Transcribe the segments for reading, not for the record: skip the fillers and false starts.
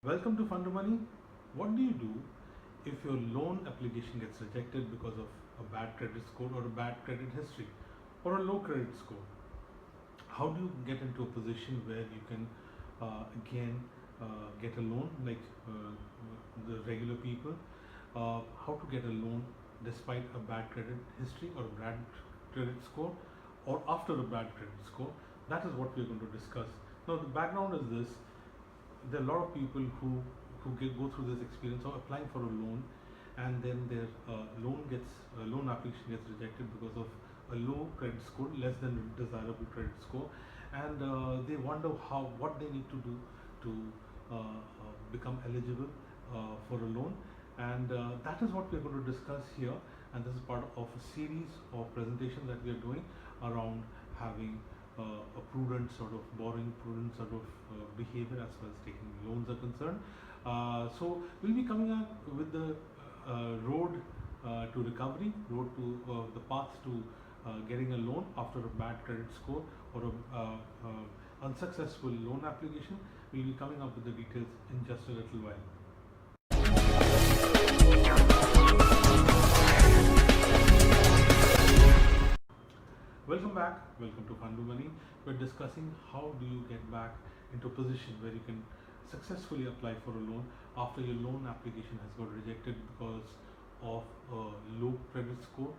Welcome to Fund Money. What do you do if your loan application gets rejected because of a bad credit score or a bad credit history or a low credit score? How do you get into a position where you can again get a loan like the regular people? How to get a loan despite a bad credit history or a bad credit score or after a bad credit score? That is what we're going to discuss. Now, the background is this: there are a lot of people who go through this experience of applying for a loan, and then their loan application gets rejected because of a low credit score, less than desirable credit score, and they wonder what they need to do to become eligible for a loan, and that is what we're going to discuss here. And this is part of a series of presentations that we are doing around having a prudent sort of borrowing, prudent sort of behavior as far as taking loans are concerned. So we'll be coming up with the road to recovery, road to the path to getting a loan after a bad credit score or a unsuccessful loan application. We'll be coming up with the details in just a little while. Welcome back. Welcome to Fundu Money. We're discussing how do you get back into a position where you can successfully apply for a loan after your loan application has got rejected because of a low credit score,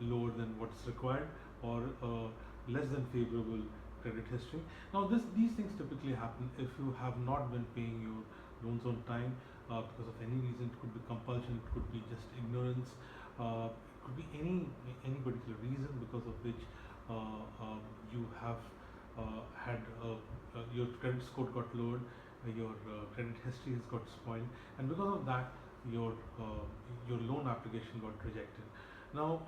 lower than what's required, or less than favorable credit history. Now, these things typically happen if you have not been paying your loans on time because of any reason. It could be compulsion, it could be just ignorance. Could be any particular reason because of which you have had your credit score got lowered, your credit history has got spoiled, and because of that your loan application got rejected. Now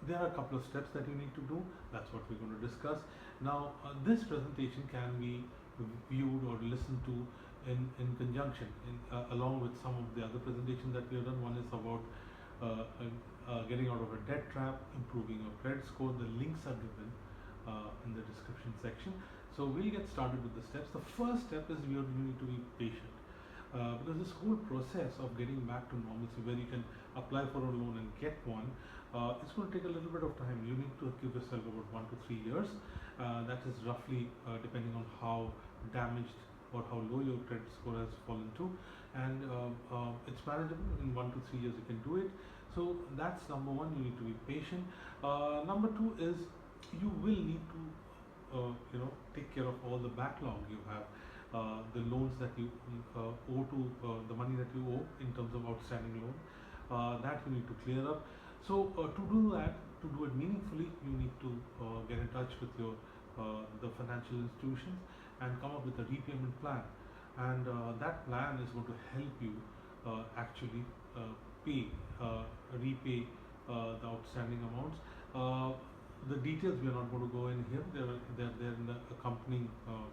there are a couple of steps that you need to do. That's what we're going to discuss now. This presentation can be viewed or listened to in conjunction along with some of the other presentations that we have done. One is about getting out of a debt trap, improving your credit score. The links are given in the description section. So we'll get started with the steps. The first step is you need to be patient because this whole process of getting back to normalcy, where you can apply for a loan and get one, it's going to take a little bit of time. You need to give yourself about 1 to 3 years. That is roughly depending on how damaged or how low your credit score has fallen to, and it's manageable. In 1 to 3 years you can do it. So that's number one. You need to be patient. Number two is you will need to take care of all the backlog you have, the loans that you owe to the money that you owe in terms of outstanding loan, that you need to clear up. So to do that, to do it meaningfully, you need to get in touch with your the financial institutions and come up with a repayment plan, and that plan is going to help you actually pay repay the outstanding amounts. The details we are not going to go in here. They're there in the accompanying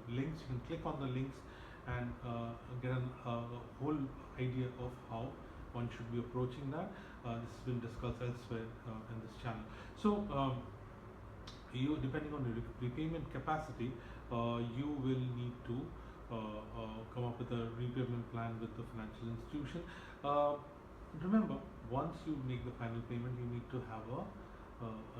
links. You can click on the links and get a whole idea of how one should be approaching that. This has been discussed elsewhere in this channel. So you, depending on your repayment capacity, you will need to come up with a repayment plan with the financial institution. Remember, once you make the final payment, you need to have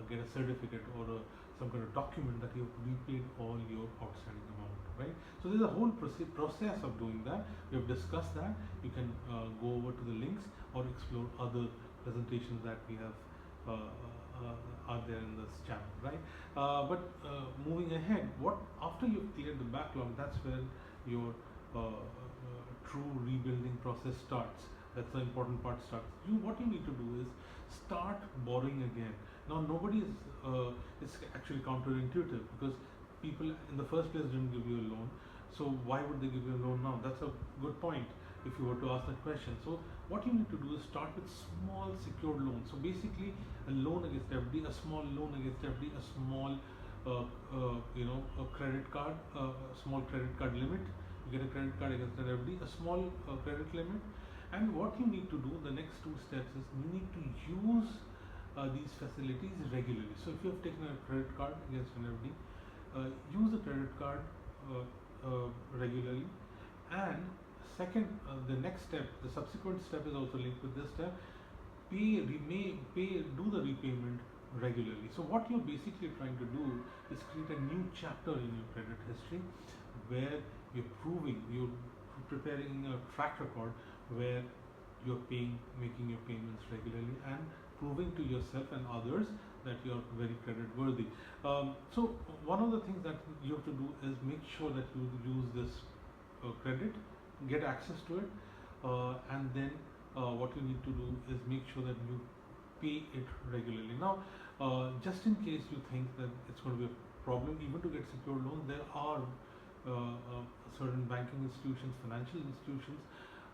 get a certificate or some kind of document that you have repaid all your outstanding amount, right? So there's a whole process of doing that. We have discussed that. You can go over to the links or explore other presentations that we have are there in this channel, right? But moving ahead, what after you've cleared the backlog, that's when your true rebuilding process starts. That's the important part starts. What you need to do is start borrowing again. Now nobody is it's actually counterintuitive because people in the first place didn't give you a loan, so why would they give you a loan now? That's a good point if you were to ask that question. So what you need to do is start with small secured loans. So basically a loan against FD, a small loan against FD, a small a credit card, small credit card limit. You get a credit card against an FD, a small credit limit. And what you need to do, the next two steps is you need to use these facilities regularly. So if you have taken a credit card against an FD, use the credit card regularly And second, the next step, the subsequent step is also linked with this step. Do the repayment regularly. So what you're basically trying to do is create a new chapter in your credit history, where you're preparing a track record where you're making your payments regularly and proving to yourself and others that you're very credit worthy. So one of the things that you have to do is make sure that you use this credit, get access to it, and then what you need to do is make sure that you pay it regularly. Now, just in case you think that it's going to be a problem, even to get secured loans, there are certain banking institutions, financial institutions,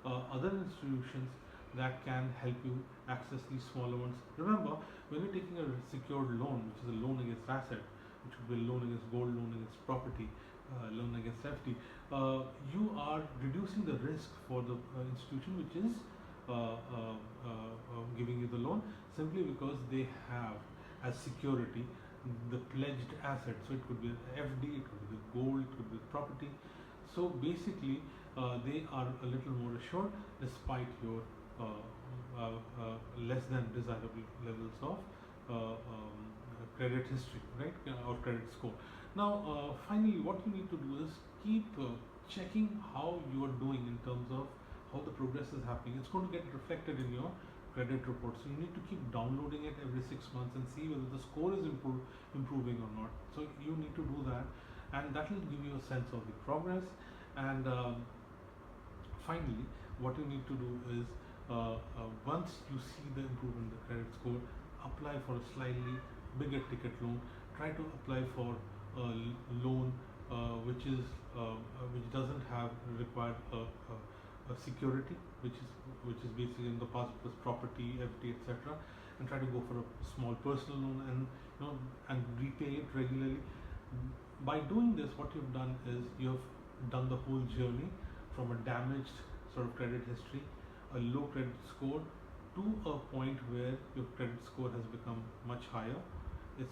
other institutions that can help you access these smaller ones. Remember, when you're taking a secured loan, which is a loan against asset, which would be a loan against gold, loan against property, loan against FD, you are reducing the risk for the institution which is giving you the loan, simply because they have as security the pledged asset. So it could be FD, it could be the gold, it could be property. So basically, they are a little more assured despite your less than desirable levels of credit history, right, or credit score. Now, finally, what you need to do is keep checking how you are doing in terms of how the progress is happening. It's going to get reflected in your credit report. So you need to keep downloading it every 6 months and see whether the score is improving or not. So you need to do that, and that will give you a sense of the progress. And finally, what you need to do is once you see the improvement in the credit score, apply for a slightly bigger ticket loan. Try to apply for a loan which doesn't have required a security, which is basically in the past was property, FD, etc. And try to go for a small personal loan, and and repay it regularly. By doing this, what you've done is you have done the whole journey from a damaged sort of credit history, a low credit score, to a point where your credit score has become much higher. It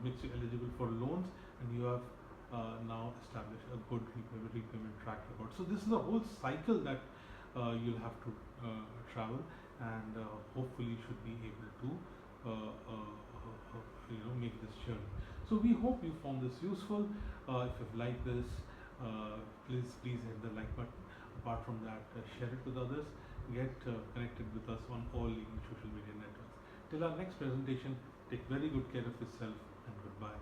makes you eligible for loans, and you have now established a good repayment track record. So this is a whole cycle that you'll have to travel, and hopefully should be able to make this journey. So we hope you found this useful. If you've liked this, please hit the like button. Apart from that, share it with others. Get connected with us on all leading social media networks. Till our next presentation, take very good care of yourself, and goodbye.